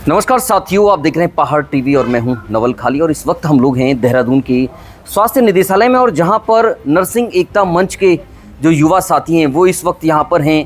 नमस्कार साथियों, आप देख रहे हैं पहाड़ टीवी और मैं हूं नवल खाली। और इस वक्त हम लोग हैं देहरादून के स्वास्थ्य निदेशालय में, और जहां पर नर्सिंग एकता मंच के जो युवा साथी हैं वो इस वक्त यहां पर हैं।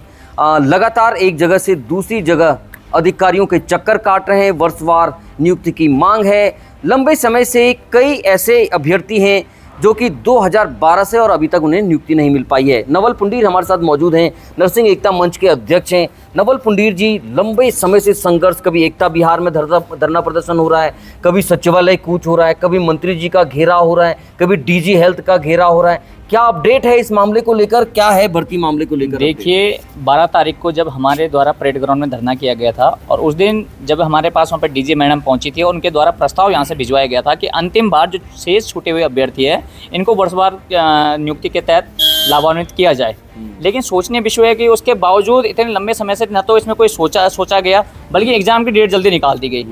लगातार एक जगह से दूसरी जगह अधिकारियों के चक्कर काट रहे हैं। वर्षवार नियुक्ति की मांग है। लंबे समय से कई ऐसे अभ्यर्थी हैं जो कि 2012 से और अभी तक उन्हें नियुक्ति नहीं मिल पाई है। नवल पुंडीर हमारे साथ मौजूद हैं, नर्सिंग एकता मंच के अध्यक्ष हैं। नवल पुंडीर जी, लंबे समय से संघर्ष, कभी एकता बिहार में धरना प्रदर्शन हो रहा है, कभी सचिवालय कूच हो रहा है, कभी मंत्री जी का घेराव हो रहा है, कभी डीजी हेल्थ का घेराव हो रहा है। क्या अपडेट है इस मामले को लेकर? क्या है भर्ती मामले को लेकर? देखिए, 12 तारीख को जब हमारे द्वारा परेड ग्राउंड में धरना किया गया था और उस दिन जब हमारे पास वहाँ पर डीजी मैडम पहुंची थी और उनके द्वारा प्रस्ताव यहाँ से भिजवाया गया था कि अंतिम बार जो शेष छूटे हुए अभ्यर्थी है इनको वर्षवार नियुक्ति के तहत लाभान्वित किया जाए। लेकिन सोचने विषय है कि उसके बावजूद इतने लंबे समय से न तो इसमें कोई सोचा गया, बल्कि एग्जाम की डेट जल्दी निकाल दी गई।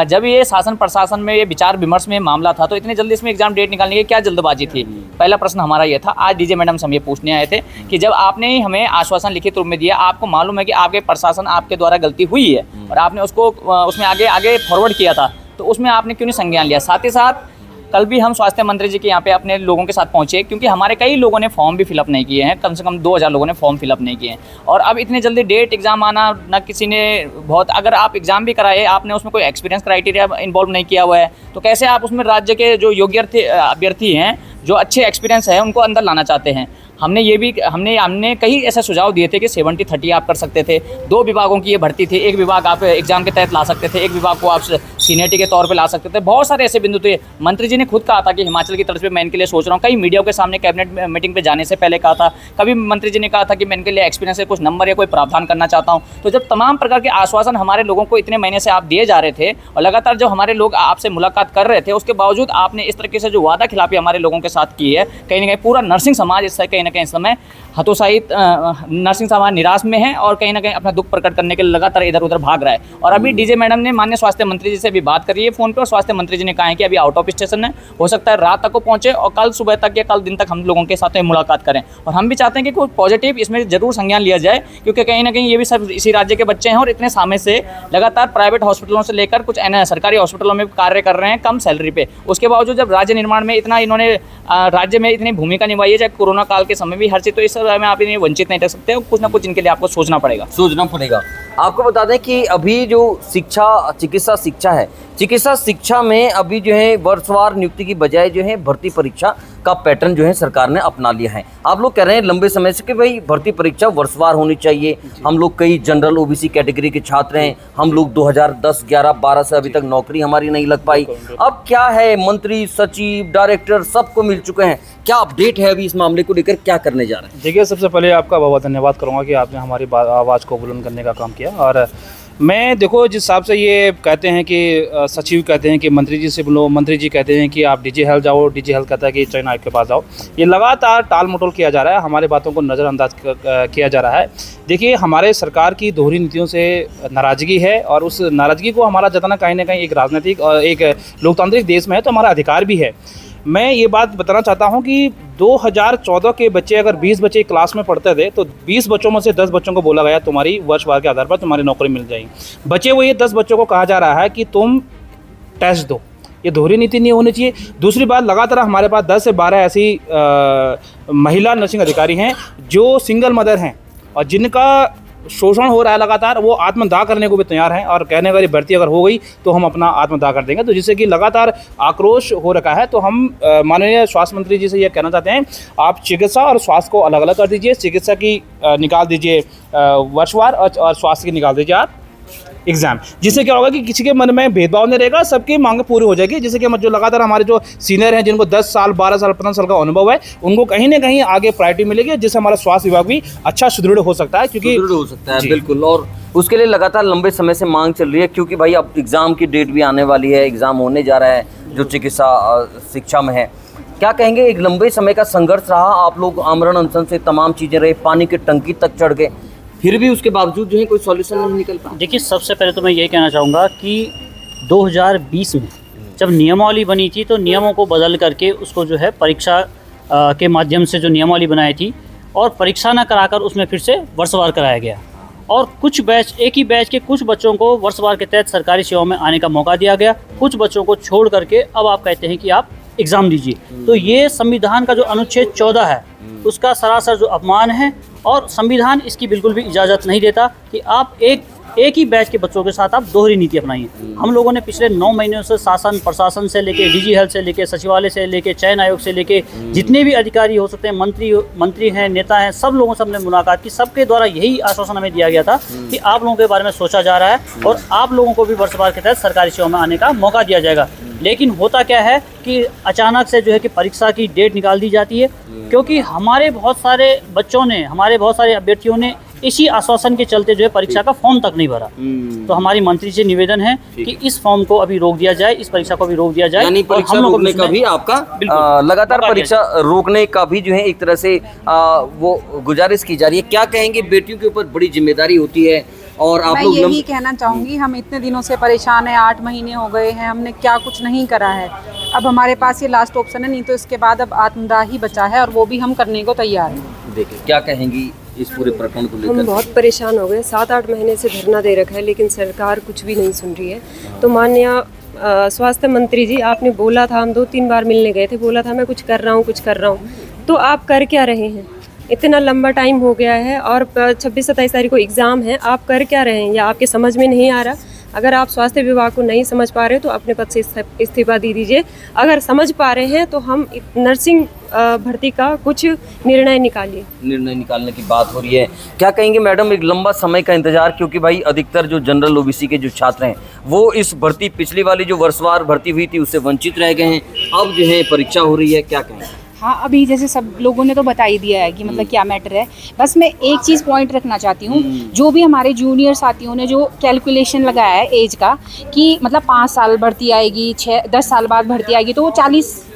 जब ये शासन प्रशासन में ये विचार विमर्श में मामला था तो इतनी जल्दी इसमें एग्जाम डेट निकालने की क्या जल्दबाजी थी? पहला प्रश्न हमारा ये था। आज डीजे मैडम से हम ये पूछने आए थे कि जब आपने हमें आश्वासन लिखित रूप में दिया, आपको मालूम है कि आपके प्रशासन आपके द्वारा गलती हुई है और आपने उसको उसमें आगे फॉरवर्ड किया था, तो उसमें आपने क्यों नहीं संज्ञान लिया? साथ ही साथ कल भी हम स्वास्थ्य मंत्री जी के यहाँ पे अपने लोगों के साथ पहुँचे, क्योंकि हमारे कई लोगों ने फॉर्म भी फिलअप नहीं किए हैं। कम से कम 2000 लोगों ने फॉर्म फिलअप नहीं किए हैं। और अब इतनी जल्दी डेट एग्जाम आना, न किसी ने बहुत, अगर आप एग्जाम भी कराए, आपने उसमें कोई एक्सपीरियंस क्राइटेरिया इन्वॉल्व नहीं किया हुआ है, तो कैसे आप उसमें राज्य के जो योग्य अभ्यर्थी हैं, जो अच्छे एक्सपीरियंस है, उनको अंदर लाना चाहते हैं? हमने कई ऐसे सुझाव दिए थे कि 70-30 आप कर सकते थे। 2 विभागों की ये भर्ती थी, एक विभाग आप एग्जाम के तहत ला सकते थे, एक विभाग को आप सीनियरिटी के तौर पे ला सकते थे। बहुत सारे ऐसे बिंदु थे। मंत्री जी ने खुद कहा था कि हिमाचल की तरफ से मैं इनके लिए सोच रहा हूँ। कई मीडिया के सामने कैबिनेट मीटिंग पे जाने से पहले कहा था। कभी मंत्री जी ने कहा था कि मैं इनके लिए एक्सपीरियंस से कुछ नंबर या कोई प्रावधान करना चाहता हूँ। तो जब तमाम प्रकार के आश्वासन हमारे लोगों को इतने महीने से आप दिए जा रहे थे और लगातार जब हमारे लोग आपसे मुलाकात कर रहे थे, उसके बावजूद आपने इस तरीके से जो वादा खिलाफी हमारे लोगों के साथ की है, कहीं ना कहीं पूरा नर्सिंग समाज इससे कहीं ना कहीं इस समय हतोत्साहित, नर्सिंग समाज निराश में है और कहीं ना कहीं अपना दुख प्रकट करने के लिए लगातार इधर उधर भाग रहा है। और अभी डीजे मैडम ने माननीय स्वास्थ्य मंत्री जी से भी बात करी है फोन पे, और स्वास्थ्य मंत्री जी ने कहा है कि अभी आउट ऑफ स्टेशन है, हो सकता है रात तक को पहुंचे और कल सुबह तक या कल दिन तक हम लोगों के साथ में मुलाकात करें। और हम भी चाहते हैं कि कोई पॉजिटिव इसमें जरूर संज्ञान लिया जाए, क्योंकि कहीं ना कहीं ये भी सब इसी राज्य के बच्चे हैं और इतने समय से लगातार प्राइवेट हॉस्पिटलों से लेकर कुछ सरकारी हॉस्पिटलों में कार्य कर रहे हैं कम सैलरी पे। उसके बावजूद जब राज्य निर्माण में इतना इन्होंने राज्य में इतनी भूमिका निभाई है, चाहे कोरोना काल के समय भी हर चीज़, तो इस समय में आप इन्हें वंचित नहीं रख सकते। कुछ ना कुछ इनके लिए आपको सोचना पड़ेगा। आपको बता दें कि अभी जो चिकित्सा शिक्षा में अभी जो है वर्षवार नियुक्ति की बजाय जो है भर्ती परीक्षा का पैटर्न जो है सरकार ने अपना लिया है। आप लोग कह रहे हैं लंबे समय से कि भाई भर्ती परीक्षा वर्षवार होनी चाहिए। हम लोग कई जनरल ओबीसी कैटेगरी के छात्र हैं। हम लोग 2010, 11, 12 से अभी तक नौकरी हमारी नहीं लग पाई। अब क्या है, मंत्री, सचिव, डायरेक्टर सबको मिल चुके हैं। क्या अपडेट है अभी इस मामले को लेकर? क्या करने जा रहे हैं? देखिए, सबसे पहले आपका बहुत धन्यवाद करूँगा कि आपने हमारी आवाज़ को बुलंद करने का काम किया। और मैं देखो, जिस हिसाब से ये कहते हैं कि सचिव कहते हैं कि मंत्री जी से बोलो, मंत्री जी कहते हैं कि आप डीजी हेल्थ जाओ, डीजी हेल्थ कहता है कि चयन आयोग के पास जाओ, ये लगातार टाल मटोल किया जा रहा है। हमारे बातों को नज़रअंदाज किया जा रहा है। देखिए, हमारे सरकार की दोहरी नीतियों से नाराज़गी है और उस नाराज़गी को हमारा जताना कहीं ना कहीं एक राजनीतिक और एक लोकतांत्रिक देश में है तो हमारा अधिकार भी है। मैं ये बात बताना चाहता हूँ कि 2014 के बच्चे, अगर 20 बच्चे क्लास में पढ़ते थे तो 20 बच्चों में से 10 बच्चों को बोला गया तुम्हारी वर्षवार के आधार पर तुम्हारी नौकरी मिल जाएगी। बचे हुए 10 बच्चों को कहा जा रहा है कि तुम टेस्ट दो। ये दोहरी नीति नहीं होनी चाहिए। दूसरी बात, लगातार हमारे पास 10 से 12 ऐसी महिला नर्सिंग अधिकारी हैं जो सिंगल मदर हैं और जिनका शोषण हो रहा है लगातार। वो आत्मदाह करने को भी तैयार हैं और कहने वाली भर्ती अगर हो गई तो हम अपना आत्मदाह कर देंगे। तो जिससे कि लगातार आक्रोश हो रखा है। तो हम माननीय स्वास्थ्य मंत्री जी से ये कहना चाहते हैं, आप चिकित्सा और स्वास्थ्य को अलग अलग कर दीजिए। चिकित्सा की निकाल दीजिए वर्षवार और स्वास्थ्य की निकाल दीजिए आप एग्जाम। जिससे क्या होगा कि किसी के मन में भेदभाव नहीं रहेगा, सबकी मांग पूरी हो जाएगी। जिससे कि जो लगातार हमारे जो सीनियर हैं, जिनको 10 साल, 12 साल, 15 साल का अनुभव है, उनको कहीं ना कहीं आगे प्रायोरिटी मिलेगी, जिससे हमारा स्वास्थ्य विभाग भी अच्छा सुदृढ़ हो सकता है। बिल्कुल। और उसके लिए लगातार लंबे समय से मांग चल रही है, क्योंकि भाई अब एग्जाम की डेट भी आने वाली है, एग्जाम होने जा रहा है जो चिकित्सा शिक्षा में है। क्या कहेंगे, एक लंबे समय का संघर्ष रहा, आप लोग आमरण अनशन से तमाम चीज़ें रहे, पानी की टंकी तक चढ़ गए, फिर भी उसके बावजूद जो है कोई सॉल्यूशन नहीं निकल पाया? देखिए, सबसे पहले तो मैं ये कहना चाहूँगा कि 2020 में जब नियमावली बनी थी तो नियमों को बदल करके उसको जो है परीक्षा के माध्यम से जो नियमावली बनाई थी और परीक्षा न कराकर उसमें फिर से वर्षवार कराया गया। और कुछ बैच, एक ही बैच के कुछ बच्चों को वर्षवार के तहत सरकारी सेवाओं में आने का मौका दिया गया, कुछ बच्चों को छोड़ करके अब आप कहते हैं कि आप एग्ज़ाम दीजिए। तो ये संविधान का जो अनुच्छेद 14 है उसका सरासर जो अपमान है, और संविधान इसकी बिल्कुल भी इजाज़त नहीं देता कि आप एक ही बैच के बच्चों के साथ आप दोहरी नीति अपनाइए। हम लोगों ने पिछले 9 महीनों से शासन प्रशासन से लेके डीजी हेल्थ से लेके सचिवालय से लेके चयन आयोग से लेके जितने भी अधिकारी हो सकते हैं, मंत्री हैं, नेता हैं, सब लोगों से हमने मुलाकात की। सबके द्वारा यही आश्वासन हमें दिया गया था कि आप लोगों के बारे में सोचा जा रहा है और आप लोगों को भी वर्षवार के तहत सरकारी सेवा में आने का मौका दिया जाएगा। लेकिन होता क्या है कि अचानक से जो है कि परीक्षा की डेट निकाल दी जाती है, क्योंकि हमारे बहुत सारे बच्चों ने, हमारे बहुत सारे अभ्यर्थियों ने इसी आश्वासन के चलते जो है परीक्षा का फॉर्म तक नहीं भरा। तो हमारी मंत्री से निवेदन है कि इस फॉर्म को अभी रोक दिया जाए, इस परीक्षा को भी रोक दिया जाए। यानी परीक्षा रोकने का भी आपका लगातार परीक्षा रोकने का भी जो है एक तरह से वो गुजारिश की जा रही है। क्या कहेंगे, बेटियों के ऊपर बड़ी जिम्मेदारी होती है और आप लोग। मैं यही कहना चाहूँगी, हम इतने दिनों से परेशान हैं, 8 महीने हो गए हैं, हमने क्या कुछ नहीं करा है। अब हमारे पास ये लास्ट ऑप्शन है, नहीं तो इसके बाद अब आत्मदाह ही बचा है और वो भी हम करने को तैयार हैं। देखिए क्या कहेंगी इस पूरे प्रकरण को लेकर? हम बहुत परेशान हो गए, 7-8 महीने से धरना दे रखा है लेकिन सरकार कुछ भी नहीं सुन रही है। तो माननीय स्वास्थ्य मंत्री जी, आपने बोला था, हम 2-3 बार मिलने गए थे, बोला था मैं कुछ कर रहा हूँ, कुछ कर रहा हूँ। तो आप कर क्या रहे हैं? इतना लंबा टाइम हो गया है और 26-27 तारीख को एग्ज़ाम है, आप कर क्या रहे हैं? या आपके समझ में नहीं आ रहा? अगर आप स्वास्थ्य विभाग को नहीं समझ पा रहे तो अपने पद से इस्तीफा दे दीजिए। अगर समझ पा रहे हैं तो हम नर्सिंग भर्ती का कुछ निर्णय निकालिए। निर्णय निकालने की बात हो रही है। क्या कहेंगे मैडम, एक लंबा समय का इंतजार, क्योंकि भाई अधिकतर जो जनरल ओबीसी के जो छात्र हैं वो इस भर्ती, पिछली वाली जो वर्षवार भर्ती हुई थी उससे वंचित रह गए हैं, अब जो है परीक्षा हो रही है, क्या कहेंगे? हाँ, अभी जैसे सब लोगों ने तो बता ही दिया है कि मतलब क्या मैटर है। बस मैं एक चीज़ पॉइंट रखना चाहती हूँ, जो भी हमारे जूनियर साथियों ने जो कैलकुलेशन लगाया है एज का कि मतलब 5 साल भर्ती आएगी, 6-10 साल बाद भर्ती आएगी, तो वो 40-45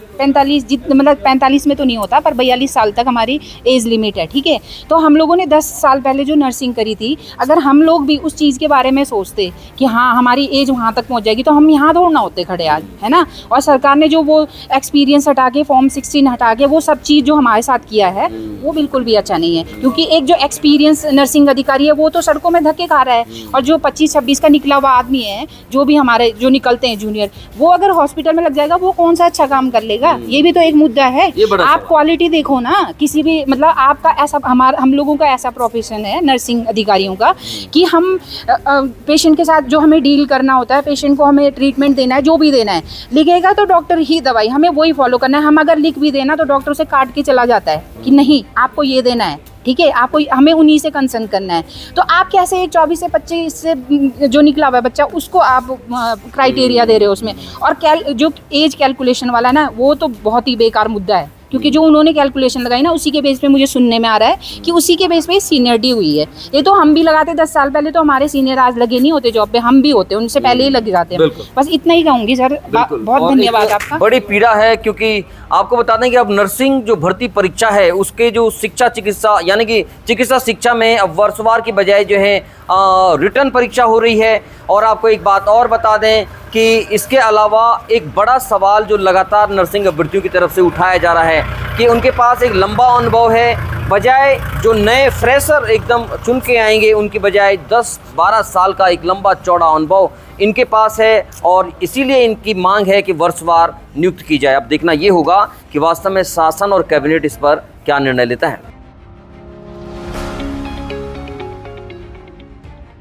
मतलब 45 में तो नहीं होता, पर 42 साल तक हमारी एज लिमिट है, ठीक है। तो हम लोगों ने 10 साल पहले जो नर्सिंग करी थी, अगर हम लोग भी उस चीज़ के बारे में सोचते कि हाँ हमारी एज वहाँ तक पहुँच जाएगी, तो हम यहाँ थोड़ा ना होते खड़े आज, है ना। और सरकार ने जो वो एक्सपीरियंस हटा के, फॉर्म 16 हटा के, वो सब चीज़ जो हमारे साथ किया है वो बिल्कुल भी अच्छा नहीं है। क्योंकि एक जो एक्सपीरियंस नर्सिंग अधिकारी है वो तो सड़कों में धक्के खा रहा है, और जो 25-26 का निकला हुआ आदमी है, जो भी हमारे जो निकलते हैं जूनियर, वो अगर हॉस्पिटल में लग जाएगा, वो कौन सा अच्छा काम कर लेगा? ये भी तो एक मुद्दा है। आप क्वालिटी देखो ना, किसी भी मतलब आपका ऐसा, हम लोगों का ऐसा प्रोफेशन है नर्सिंग अधिकारियों का कि हम पेशेंट के साथ जो हमें डील करना होता है, पेशेंट को हमें ट्रीटमेंट देना है, जो भी देना है, लिखेगा तो डॉक्टर ही दवाई, हमें वही फॉलो करना है। हम अगर लिख भी देना तो डॉक्टर से काट के चला जाता है कि नहीं आपको ये देना है, ठीक है, आपको हमें उन्हीं से कंसर्न करना है। तो आप कैसे एक 24 से 25 से जो निकला हुआ है बच्चा, उसको आप क्राइटेरिया दे रहे हो उसमें? और जो एज कैलकुलेशन वाला ना, वो तो बहुत ही बेकार मुद्दा है, क्योंकि जो उन्होंने कैलकुलेशन लगाई ना, उसी के बेस पे मुझे सुनने में आ रहा है कि उसी के बेस पे सीनियरिटी हुई है। ये तो हम भी लगाते 10 साल पहले, तो हमारे सीनियर आज लगे नहीं होते जॉब पे, हम भी होते, उनसे पहले ही लग जाते हैं। बस इतना ही कहूँगी सर, बहुत धन्यवाद आपका। बड़ी पीड़ा है, क्योंकि आपको बता दें कि अब नर्सिंग जो भर्ती परीक्षा है उसके जो चिकित्सा यानी कि चिकित्सा शिक्षा में अब वर्षवार की बजाय जो है रिटर्न परीक्षा हो रही है। और आपको एक बात और बता दें कि इसके अलावा एक बड़ा सवाल जो लगातार नर्सिंग अभ्यर्थियों की तरफ से उठाया जा रहा है कि उनके पास एक लंबा अनुभव है, बजाय जो नए फ्रेशर एकदम चुन के आएंगे, उनकी बजाय 10-12 साल का एक लंबा चौड़ा अनुभव इनके पास है, और इसीलिए इनकी मांग है कि वर्षवार नियुक्त की जाए। अब देखना ये होगा कि वास्तव में शासन और कैबिनेट इस पर क्या निर्णय लेता है।